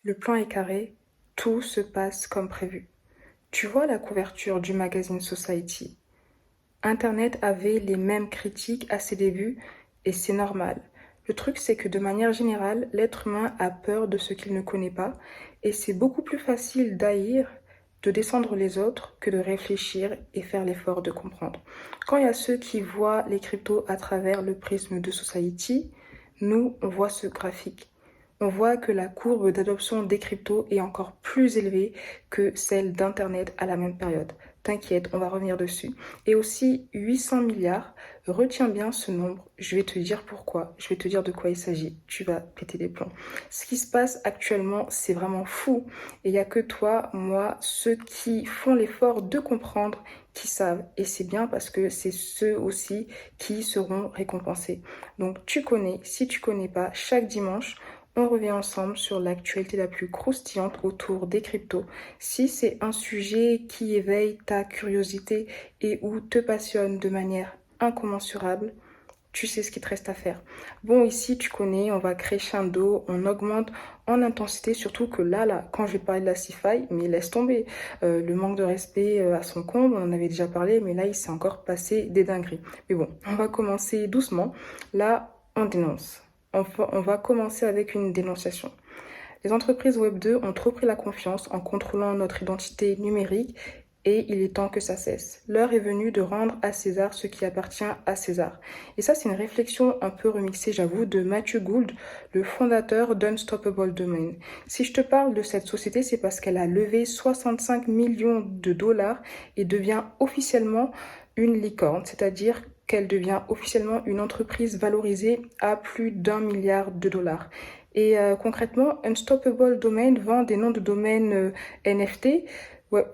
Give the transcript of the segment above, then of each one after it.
Le plan est carré, tout se passe comme prévu. Tu vois la couverture du magazine Society. Internet avait les mêmes critiques à ses débuts et c'est normal. Le truc, c'est que de manière générale, l'être humain a peur de ce qu'il ne connaît pas et c'est beaucoup plus facile d'haïr, de descendre les autres que de réfléchir et faire l'effort de comprendre. Quand il y a ceux qui voient les cryptos à travers le prisme de Society, nous, on voit ce graphique. On voit que la courbe d'adoption des cryptos est encore plus élevée que celle d'Internet à la même période. T'inquiète, on va revenir dessus. Et aussi 800 milliards, retiens bien ce nombre, je vais te dire pourquoi, je vais te dire de quoi il s'agit, tu vas péter des plombs. Ce qui se passe actuellement, c'est vraiment fou. Et il n'y a que toi, moi, ceux qui font l'effort de comprendre, qui savent. Et c'est bien parce que c'est ceux aussi qui seront récompensés. Donc tu connais, si tu connais pas, chaque dimanche, on revient ensemble sur l'actualité la plus croustillante autour des cryptos. Si c'est un sujet qui éveille ta curiosité et ou te passionne de manière incommensurable, tu sais ce qu'il te reste à faire. Bon, ici, tu connais, on va crescendo, on augmente en intensité, surtout que là, quand je vais parler de la CeFi, mais laisse tomber. Le manque de respect à son comble, on en avait déjà parlé, mais là, il s'est encore passé des dingueries. Mais bon, on va commencer doucement. Là, on dénonce. On va commencer avec une dénonciation. Les entreprises Web2 ont trop pris la confiance en contrôlant notre identité numérique et il est temps que ça cesse. L'heure est venue de rendre à César ce qui appartient à César. Et ça, c'est une réflexion un peu remixée, j'avoue, de Matthew Gould, le fondateur d'Unstoppable Domain. Si je te parle de cette société, c'est parce qu'elle a levé 65 millions de dollars et devient officiellement une licorne, c'est-à-dire qu'elle devient officiellement une entreprise valorisée à plus d'1 milliard de dollars. Et concrètement, Unstoppable Domain vend des noms de domaine NFT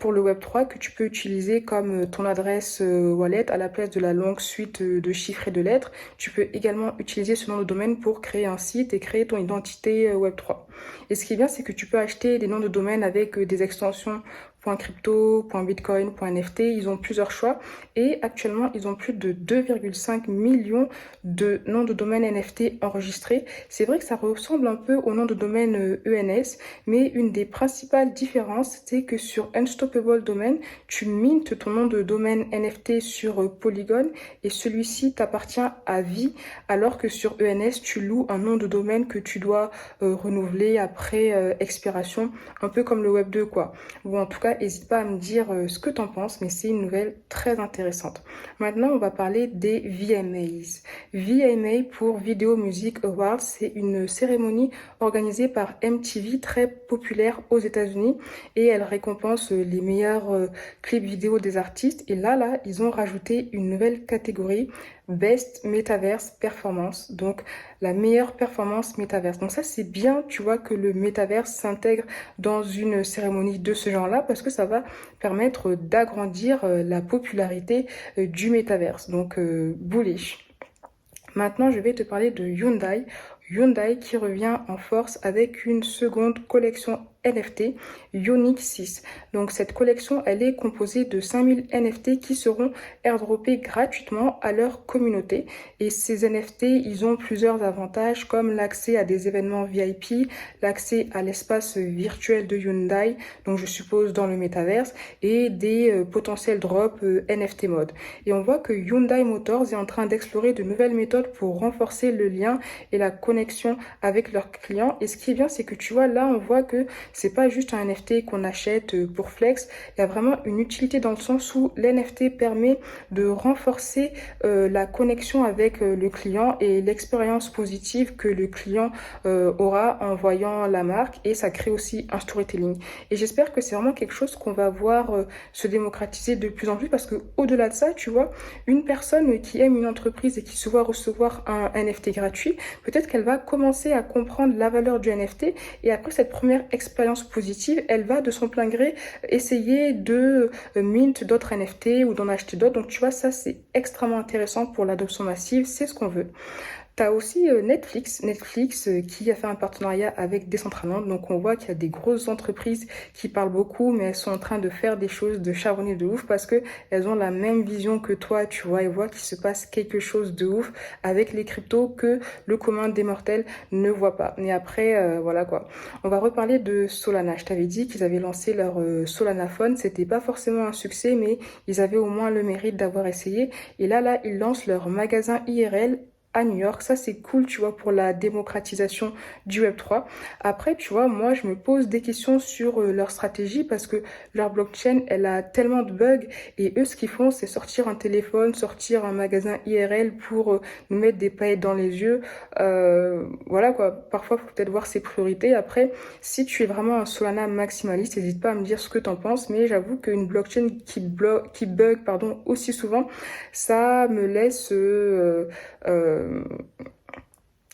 pour le Web3 que tu peux utiliser comme ton adresse wallet à la place de la longue suite de chiffres et de lettres. Tu peux également utiliser ce nom de domaine pour créer un site et créer ton identité Web3. Et ce qui est bien, c'est que tu peux acheter des noms de domaine avec des extensions .crypto, .bitcoin, .nft, ils ont plusieurs choix et actuellement ils ont plus de 2,5 millions de noms de domaine NFT enregistrés. C'est vrai que ça ressemble un peu au nom de domaine ENS, mais une des principales différences, c'est que sur Unstoppable Domain, tu mintes ton nom de domaine NFT sur Polygon et celui-ci t'appartient à vie, alors que sur ENS, tu loues un nom de domaine que tu dois renouveler après expiration, un peu comme le Web2 quoi. Bon, en tout cas, n'hésite pas à me dire ce que tu en penses, mais c'est une nouvelle très intéressante. Maintenant, on va parler des VMAs. VMA pour Video Music Awards, c'est une cérémonie organisée par MTV, très populaire aux États-Unis, et elle récompense les meilleurs clips vidéo des artistes. Et là, ils ont rajouté une nouvelle catégorie, Best Metaverse Performance, donc la meilleure performance métaverse. Donc ça, c'est bien, tu vois, que le métaverse s'intègre dans une cérémonie de ce genre-là parce que ça va permettre d'agrandir la popularité du métaverse. Donc, bullish. Maintenant, je vais te parler de Hyundai. Hyundai qui revient en force avec une seconde collection NFT, Ioniq 6. Donc cette collection, elle est composée de 5000 NFT qui seront airdroppés gratuitement à leur communauté. Et ces NFT, ils ont plusieurs avantages comme l'accès à des événements VIP, l'accès à l'espace virtuel de Hyundai, donc je suppose dans le métaverse, et des potentiels drops NFT mode. Et on voit que Hyundai Motors est en train d'explorer de nouvelles méthodes pour renforcer le lien et la connexion avec leurs clients. Et ce qui est bien, c'est que tu vois, là, on voit que c'est pas juste un NFT qu'on achète pour flex. Il y a vraiment une utilité dans le sens où l'NFT permet de renforcer la connexion avec le client et l'expérience positive que le client aura en voyant la marque et ça crée aussi un storytelling. Et j'espère que c'est vraiment quelque chose qu'on va voir se démocratiser de plus en plus parce que au-delà de ça, tu vois, une personne qui aime une entreprise et qui se voit recevoir un NFT gratuit, peut-être qu'elle va commencer à comprendre la valeur du NFT et après cette première expérience positive, elle va de son plein gré essayer de mint d'autres NFT ou d'en acheter d'autres. Donc tu vois, ça c'est extrêmement intéressant pour l'adoption massive, c'est ce qu'on veut. T'as aussi Netflix qui a fait un partenariat avec Decentraland. Donc on voit qu'il y a des grosses entreprises qui parlent beaucoup, mais elles sont en train de faire des choses de charbonner de ouf parce que elles ont la même vision que toi, tu vois, et voient qu'il se passe quelque chose de ouf avec les cryptos que le commun des mortels ne voit pas. Et après, voilà quoi. On va reparler de Solana. Je t'avais dit qu'ils avaient lancé leur Solana Phone. C'était pas forcément un succès, mais ils avaient au moins le mérite d'avoir essayé. Et là, ils lancent leur magasin IRL à New York. Ça, c'est cool, tu vois, pour la démocratisation du Web3. Après, tu vois, moi, je me pose des questions sur leur stratégie parce que leur blockchain, elle a tellement de bugs et eux, ce qu'ils font, c'est sortir un téléphone, sortir un magasin IRL pour nous mettre des paillettes dans les yeux. Voilà, quoi. Parfois, il faut peut-être voir ses priorités. Après, si tu es vraiment un Solana maximaliste, n'hésite pas à me dire ce que tu en penses, mais j'avoue qu'une blockchain qui bug, pardon, aussi souvent, ça me laisse euh,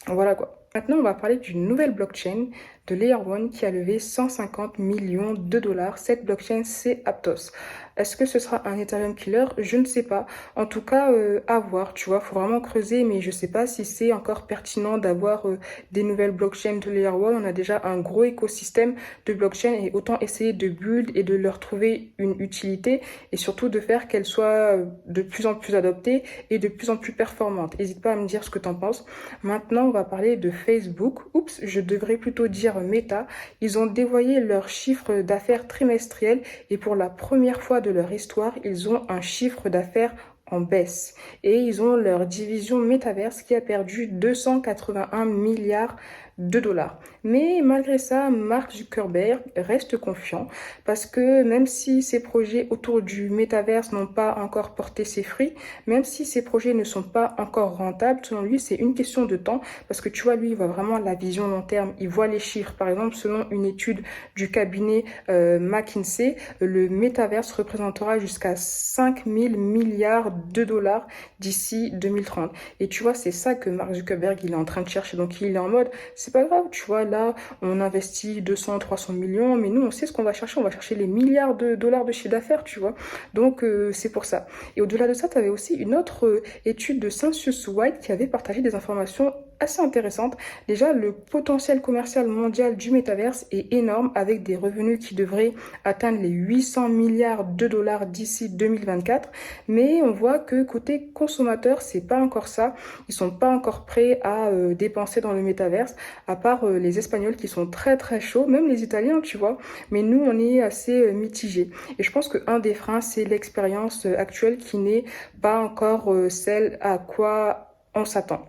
voilà quoi. Maintenant, on va parler d'une nouvelle blockchain de Layer One qui a levé 150 millions de dollars. Cette blockchain, c'est Aptos. Est-ce que ce sera un Ethereum killer? Je ne sais pas. En tout cas, à voir, tu vois, faut vraiment creuser, mais je sais pas si c'est encore pertinent d'avoir des nouvelles blockchains de Layer One. On a déjà un gros écosystème de blockchain et autant essayer de build et de leur trouver une utilité et surtout de faire qu'elles soient de plus en plus adoptées et de plus en plus performantes. N'hésite pas à me dire ce que tu en penses. Maintenant, on va parler de Facebook. Oups, je devrais plutôt dire Meta. Ils ont dévoilé leur chiffre d'affaires trimestriel et pour la première fois de leur histoire, ils ont un chiffre d'affaires en baisse. Et ils ont leur division Metaverse qui a perdu 281 milliards de dollars. Mais malgré ça, Mark Zuckerberg reste confiant parce que même si ces projets autour du Metaverse n'ont pas encore porté ses fruits, même si ces projets ne sont pas encore rentables, selon lui, c'est une question de temps parce que tu vois, lui, il voit vraiment la vision long terme. Il voit les chiffres. Par exemple, selon une étude du cabinet McKinsey, le Metaverse représentera jusqu'à 5 000 milliards de dollars d'ici 2030. Et tu vois, c'est ça que Mark Zuckerberg, il est en train de chercher. Donc, il est en mode, c'est pas grave, tu vois, là, on investit 200, 300 millions, mais nous, on sait ce qu'on va chercher. On va chercher les milliards de dollars de chiffre d'affaires, tu vois. Donc, c'est pour ça. Et au-delà de ça, tu avais aussi une autre étude de Census White qui avait partagé des informations assez intéressantes. Déjà, le potentiel commercial mondial du métaverse est énorme avec des revenus qui devraient atteindre les 800 milliards de dollars d'ici 2024. Mais on voit que côté consommateur, c'est pas encore ça. Ils sont pas encore prêts à dépenser dans le métaverse, à part les Espagnols qui sont très très chauds, même les Italiens, tu vois. Mais nous, on est assez mitigés. Et je pense qu'un des freins, c'est l'expérience actuelle qui n'est pas encore celle à quoi on s'attend.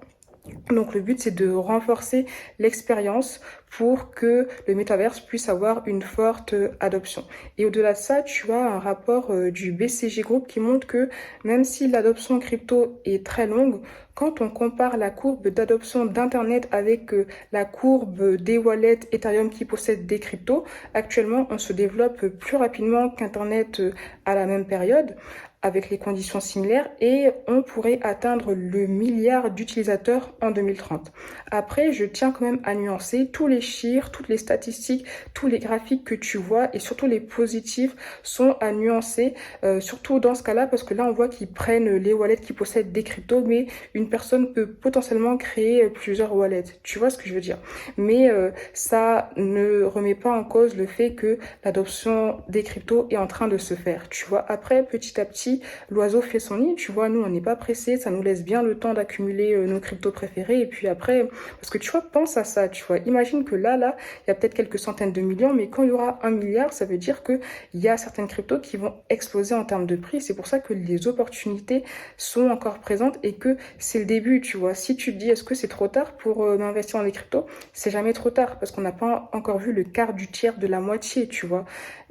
Donc le but c'est de renforcer l'expérience pour que le métaverse puisse avoir une forte adoption. Et au-delà de ça, tu as un rapport du BCG Group qui montre que même si l'adoption crypto est très longue, quand on compare la courbe d'adoption d'Internet avec la courbe des wallets Ethereum qui possèdent des cryptos, actuellement on se développe plus rapidement qu'Internet à la même période avec les conditions similaires et on pourrait atteindre le milliard d'utilisateurs en 2030. Après, je tiens quand même à nuancer tous les chiffres, toutes les statistiques, tous les graphiques que tu vois et surtout les positifs sont à nuancer, surtout dans ce cas-là parce que là on voit qu'ils prennent les wallets qui possèdent des cryptos mais une personne peut potentiellement créer plusieurs wallets. Tu vois ce que je veux dire? Mais ça ne remet pas en cause le fait que l'adoption des cryptos est en train de se faire. Tu vois, après, petit à petit, l'oiseau fait son nid, tu vois, nous on n'est pas pressé, ça nous laisse bien le temps d'accumuler nos cryptos préférés et puis après, parce que tu vois, pense à ça, tu vois, imagine que là, il y a peut-être quelques centaines de millions, mais quand il y aura 1 milliard, ça veut dire que il y a certaines cryptos qui vont exploser en termes de prix, c'est pour ça que les opportunités sont encore présentes et que c'est le début, tu vois, si tu te dis est-ce que c'est trop tard pour investir dans les cryptos, c'est jamais trop tard parce qu'on n'a pas encore vu le quart du tiers de la moitié, tu vois.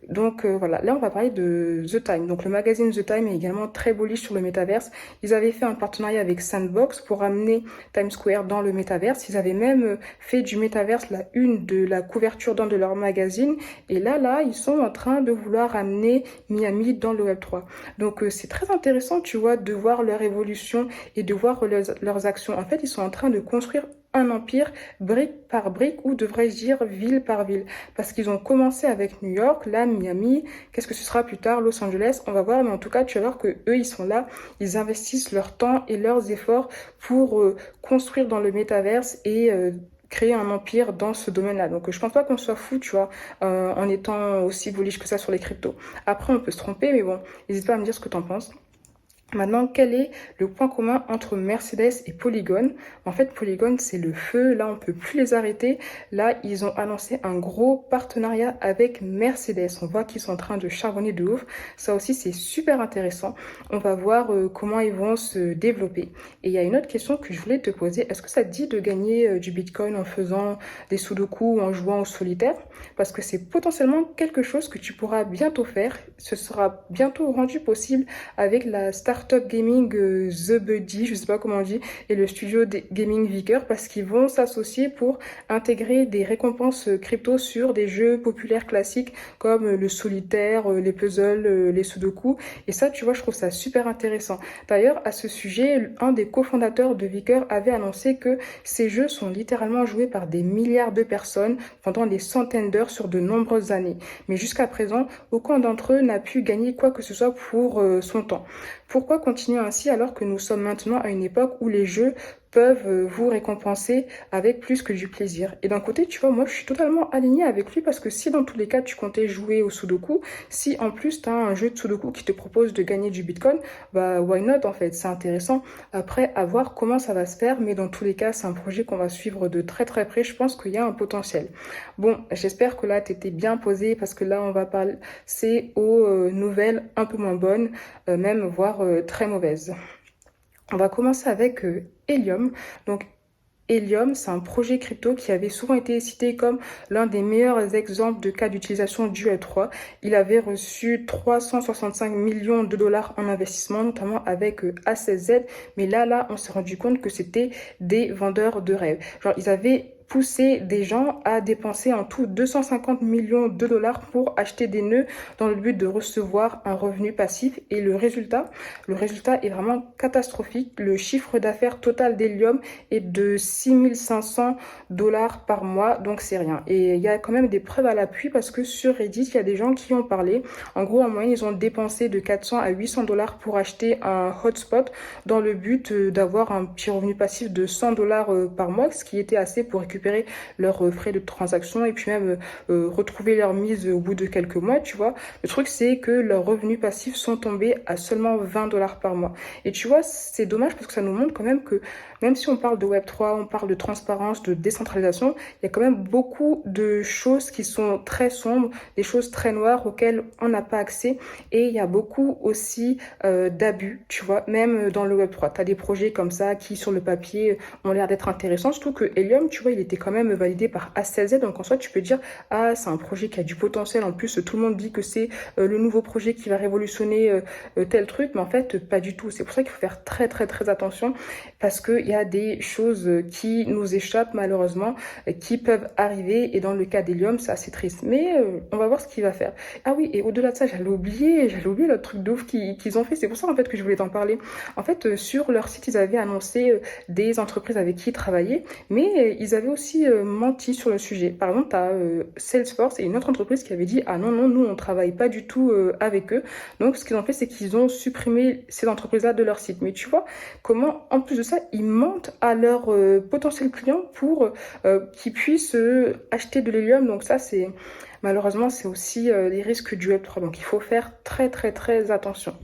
Donc voilà, là on va parler de The Time. Donc le magazine The Time est également très bullish sur le métaverse. Ils avaient fait un partenariat avec Sandbox pour amener Times Square dans le métaverse. Ils avaient même fait du métaverse la une de la couverture d'un de leurs magazines. Et là, ils sont en train de vouloir amener Miami dans le Web3. Donc c'est très intéressant, tu vois, de voir leur évolution et de voir leurs actions. En fait, ils sont en train de construire un empire brique par brique, ou devrais-je dire ville par ville. Parce qu'ils ont commencé avec New York, là Miami, qu'est-ce que ce sera plus tard, Los Angeles, on va voir, mais en tout cas tu vas voir que eux ils sont là, ils investissent leur temps et leurs efforts pour construire dans le métaverse et créer un empire dans ce domaine-là. Donc je pense pas qu'on soit fou, tu vois, en étant aussi bullish que ça sur les cryptos. Après on peut se tromper, mais bon, n'hésite pas à me dire ce que t'en penses. Maintenant, quel est le point commun entre Mercedes et Polygon? En fait, Polygon, c'est le feu. Là, on peut plus les arrêter. Là, ils ont annoncé un gros partenariat avec Mercedes. On voit qu'ils sont en train de charbonner de ouf. Ça aussi, c'est super intéressant. On va voir comment ils vont se développer. Et il y a une autre question que je voulais te poser. Est-ce que ça te dit de gagner du Bitcoin en faisant des sudoku ou en jouant au solitaire? Parce que c'est potentiellement quelque chose que tu pourras bientôt faire. Ce sera bientôt rendu possible avec la startup gaming The Buddy, je sais pas comment on dit, et le studio gaming Vicker, parce qu'ils vont s'associer pour intégrer des récompenses crypto sur des jeux populaires classiques comme le solitaire, les puzzles, les sudoku. Et ça, tu vois, je trouve ça super intéressant. D'ailleurs, à ce sujet, un des cofondateurs de Vicker avait annoncé que ces jeux sont littéralement joués par des milliards de personnes pendant des centaines d'heures sur de nombreuses années. Mais jusqu'à présent, aucun d'entre eux n'a pu gagner quoi que ce soit pour son temps. Pourquoi continuer ainsi alors que nous sommes maintenant à une époque où les jeux peuvent vous récompenser avec plus que du plaisir? Et d'un côté, tu vois, moi je suis totalement alignée avec lui, parce que si dans tous les cas tu comptais jouer au Sudoku, si en plus tu as un jeu de Sudoku qui te propose de gagner du Bitcoin, bah why not en fait, c'est intéressant. Après, à voir comment ça va se faire, mais dans tous les cas, c'est un projet qu'on va suivre de très très près. Je pense qu'il y a un potentiel. Bon, j'espère que là t'étais bien posé, parce que là on va passer aux nouvelles un peu moins bonnes, même voire très mauvaises. On va commencer avec Helium. Donc Helium, c'est un projet crypto qui avait souvent été cité comme l'un des meilleurs exemples de cas d'utilisation du Web3. Il avait reçu 365 millions de dollars en investissement, notamment avec A16Z. Mais là, on s'est rendu compte que c'était des vendeurs de rêves. Genre, ils avaient poussé des gens à dépenser en tout 250 millions de dollars pour acheter des nœuds dans le but de recevoir un revenu passif. Et le résultat est vraiment catastrophique. Le chiffre d'affaires total d'Helium est de 6500 dollars par mois, donc c'est rien. Et il y a quand même des preuves à l'appui, parce que sur Reddit, il y a des gens qui ont parlé. En gros, en moyenne, ils ont dépensé de 400 à 800 dollars pour acheter un hotspot dans le but d'avoir un petit revenu passif de 100 dollars par mois, ce qui était assez pour récupérer leurs frais de transaction et puis même retrouver leur mise au bout de quelques mois, tu vois. Le truc, c'est que leurs revenus passifs sont tombés à seulement 20 dollars par mois. Et tu vois, c'est dommage, parce que ça nous montre quand même que même si on parle de Web3, on parle de transparence, de décentralisation, il y a quand même beaucoup de choses qui sont très sombres, des choses très noires auxquelles on n'a pas accès. Et il y a beaucoup aussi d'abus, tu vois, même dans le Web3. Tu as des projets comme ça qui, sur le papier, ont l'air d'être intéressants, surtout que Helium, tu vois, il était quand même validé par A16Z. Donc en soi, tu peux dire, ah, c'est un projet qui a du potentiel. En plus, tout le monde dit que c'est le nouveau projet qui va révolutionner tel truc. Mais en fait, pas du tout. C'est pour ça qu'il faut faire très, très, très attention, parce qu'il y a des choses qui nous échappent malheureusement, qui peuvent arriver. Et dans le cas d'Helium, c'est assez triste. Mais on va voir ce qu'il va faire. Ah oui, et au-delà de ça, j'allais oublier le truc de ouf qu'ils ont fait. C'est pour ça en fait que je voulais t'en parler. En fait, sur leur site, ils avaient annoncé des entreprises avec qui ils travaillaient, mais ils avaient aussi menti sur le sujet. Par exemple, tu as Salesforce et une autre entreprise qui avait dit, ah non, non, nous, on travaille pas du tout avec eux. Donc, ce qu'ils ont fait, c'est qu'ils ont supprimé ces entreprises-là de leur site. Mais tu vois, comment, en plus de ça, ils mentent à leurs potentiels clients pour qu'ils puissent acheter de l'hélium. Donc ça, c'est malheureusement, c'est aussi les risques du Web3. Donc, il faut faire très, très, très attention.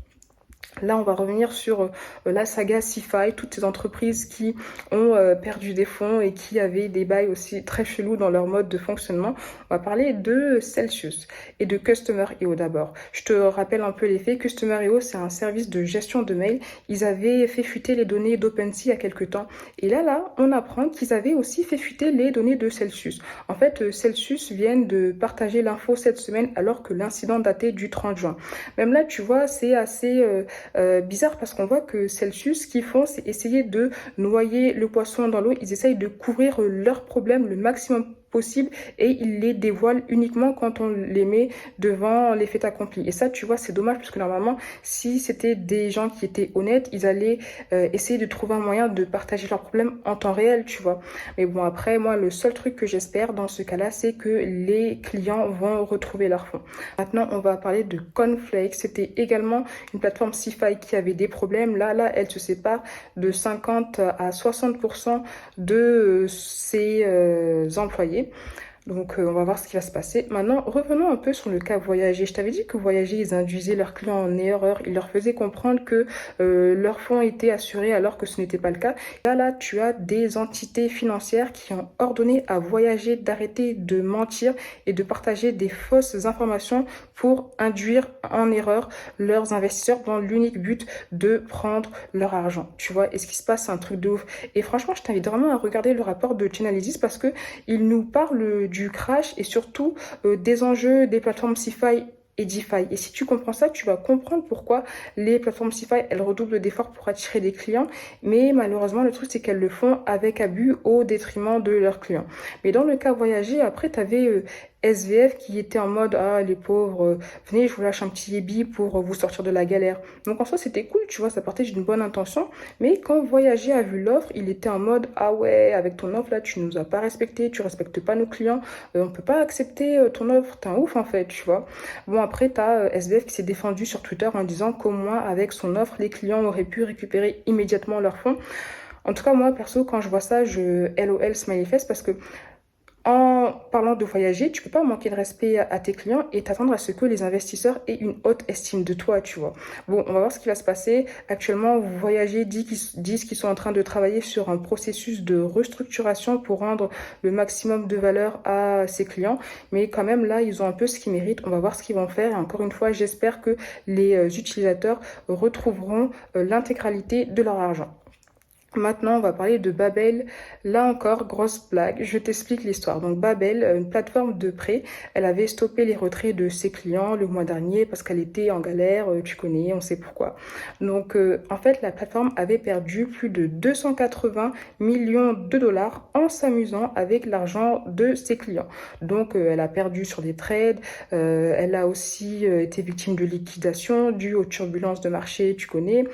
Là, on va revenir sur la saga CeFi, toutes ces entreprises qui ont perdu des fonds et qui avaient des bails aussi très chelous dans leur mode de fonctionnement. On va parler de Celsius et de Customer.io d'abord. Je te rappelle un peu les faits. Customer.io, c'est un service de gestion de mail. Ils avaient fait fuiter les données d'OpenSea il y a quelques temps. Et là, on apprend qu'ils avaient aussi fait fuiter les données de Celsius. En fait, Celsius viennent de partager l'info cette semaine, alors que l'incident datait du 30 juin. Même là, tu vois, c'est assez bizarre, parce qu'on voit que Celsius, ce qu'ils font, c'est essayer de noyer le poisson dans l'eau. Ils essayent de couvrir leurs problèmes le maximum possibles et ils les dévoilent uniquement quand on les met devant les faits accomplis. Et ça, tu vois, c'est dommage parce que normalement, si c'était des gens qui étaient honnêtes, ils allaient essayer de trouver un moyen de partager leurs problèmes en temps réel, tu vois. Mais bon, après, moi, le seul truc que j'espère dans ce cas-là, c'est que les clients vont retrouver leurs fonds. Maintenant, on va parler de Conflake. C'était également une plateforme CeFi qui avait des problèmes. Là, elle se sépare de 50 à 60% de ses employés. Donc, on va voir ce qui va se passer. Maintenant, revenons un peu sur le cas Voyager. Je t'avais dit que Voyager, ils induisaient leurs clients en erreur. Ils leur faisaient comprendre que leurs fonds étaient assurés alors que ce n'était pas le cas. Là, tu as des entités financières qui ont ordonné à Voyager d'arrêter de mentir et de partager des fausses informations pour induire en erreur leurs investisseurs dans l'unique but de prendre leur argent. Tu vois, et ce qui se passe, c'est un truc de ouf. Et franchement, je t'invite vraiment à regarder le rapport de Chainalysis parce que il nous parle du crash et surtout des enjeux des plateformes CeFi et DeFi. Et si tu comprends ça, tu vas comprendre pourquoi les plateformes CeFi, elles redoublent d'efforts pour attirer des clients. Mais malheureusement, le truc, c'est qu'elles le font avec abus au détriment de leurs clients. Mais dans le cas Voyager, après, tu avais SVF qui était en mode ah les pauvres venez je vous lâche un petit billet pour vous sortir de la galère. Donc en soi c'était cool, tu vois, ça partait d'une bonne intention, mais quand Voyager a vu l'offre, il était en mode ah ouais, avec ton offre là tu nous as pas respecté, tu respectes pas nos clients, on peut pas accepter ton offre, t'es un ouf en fait, tu vois. Bon après t'as SVF qui s'est défendu sur Twitter en disant qu'au moins avec son offre les clients auraient pu récupérer immédiatement leurs fonds. En tout cas moi perso quand je vois ça je LOL smiley face parce que en parlant de voyager, tu peux pas manquer de respect à tes clients et t'attendre à ce que les investisseurs aient une haute estime de toi, tu vois. Bon, on va voir ce qui va se passer. Actuellement, Voyager disent qu'ils sont en train de travailler sur un processus de restructuration pour rendre le maximum de valeur à ses clients. Mais quand même, là, ils ont un peu ce qu'ils méritent. On va voir ce qu'ils vont faire. Et encore une fois, j'espère que les utilisateurs retrouveront l'intégralité de leur argent. Maintenant, on va parler de Babel. Là encore, grosse blague. Je t'explique l'histoire. Donc, Babel, une plateforme de prêt, elle avait stoppé les retraits de ses clients le mois dernier parce qu'elle était en galère. Tu connais, on sait pourquoi. Donc, en fait, la plateforme avait perdu plus de 280 millions de dollars en s'amusant avec l'argent de ses clients. Donc, elle a perdu sur des trades. Elle a aussi été victime de liquidation due aux turbulences de marché, tu connais.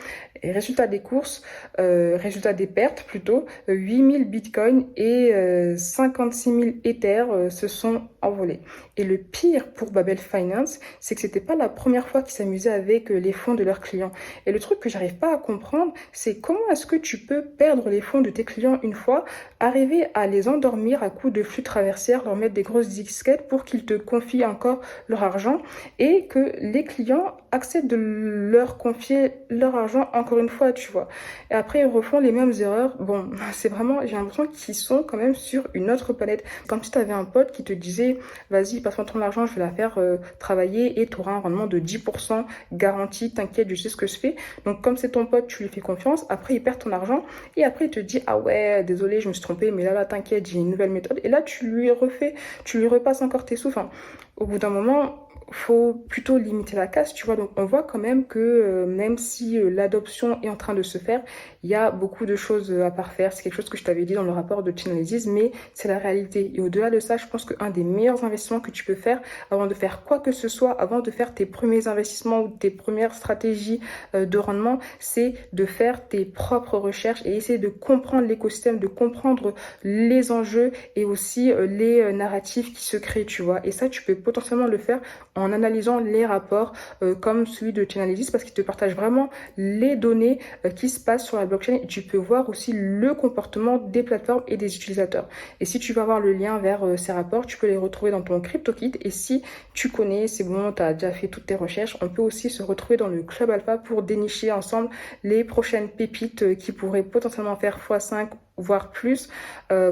Et résultat des courses, résultat des pertes plutôt, 8000 bitcoins et 56 000 Ether se sont envolés. Et le pire pour Babel Finance, c'est que c'était pas la première fois qu'ils s'amusaient avec les fonds de leurs clients. Et le truc que j'arrive pas à comprendre, c'est comment est-ce que tu peux perdre les fonds de tes clients une fois, arriver à les endormir à coups de flux traversière, leur mettre des grosses disquettes pour qu'ils te confient encore leur argent et que les clients acceptent de leur confier leur argent encore une fois, tu vois. Et après, ils refont les mêmes erreurs. Bon, c'est vraiment, j'ai l'impression qu'ils sont quand même sur une autre planète. Comme si tu avais un pote qui te disait, vas-y, passe-moi ton argent, je vais la faire travailler et tu auras un rendement de 10% garanti, t'inquiète, je sais ce que je fais. Donc, comme c'est ton pote, tu lui fais confiance. Après, il perd ton argent et après, il te dit, ah ouais, désolé, je me suis trompé, mais là, t'inquiète, j'ai une nouvelle méthode. Et là, tu lui repasses encore tes sous. Enfin, au bout d'un moment, faut plutôt limiter la casse, tu vois. Donc, on voit quand même que même si l'adoption est en train de se faire, il y a beaucoup de choses à parfaire. C'est quelque chose que je t'avais dit dans le rapport de Chainalysis, mais c'est la réalité. Et au-delà de ça, je pense qu'un des meilleurs investissements que tu peux faire avant de faire quoi que ce soit, avant de faire tes premiers investissements ou tes premières stratégies de rendement, c'est de faire tes propres recherches et essayer de comprendre l'écosystème, de comprendre les enjeux et aussi les narratifs qui se créent, tu vois. Et ça, tu peux potentiellement le faire en analysant les rapports comme celui de Chainalysis parce qu'il te partage vraiment les données qui se passent sur la blockchain et tu peux voir aussi le comportement des plateformes et des utilisateurs. Et si tu vas avoir le lien vers ces rapports, tu peux les retrouver dans ton CryptoKit et si tu connais, c'est bon, tu as déjà fait toutes tes recherches, on peut aussi se retrouver dans le Club Alpha pour dénicher ensemble les prochaines pépites qui pourraient potentiellement faire x5 voire plus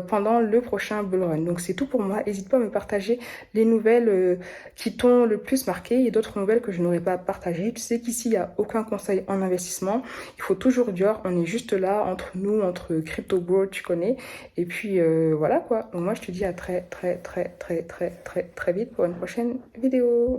pendant le prochain bull run. Donc c'est tout pour moi. N'hésite pas à me partager les nouvelles qui t'ont le plus marqué et d'autres nouvelles que je n'aurais pas partagées. Tu sais qu'ici, il n'y a aucun conseil en investissement. Il faut toujours dire, on est juste là entre nous, entre crypto bro, tu connais. Et puis voilà quoi. Donc moi, je te dis à très vite pour une prochaine vidéo.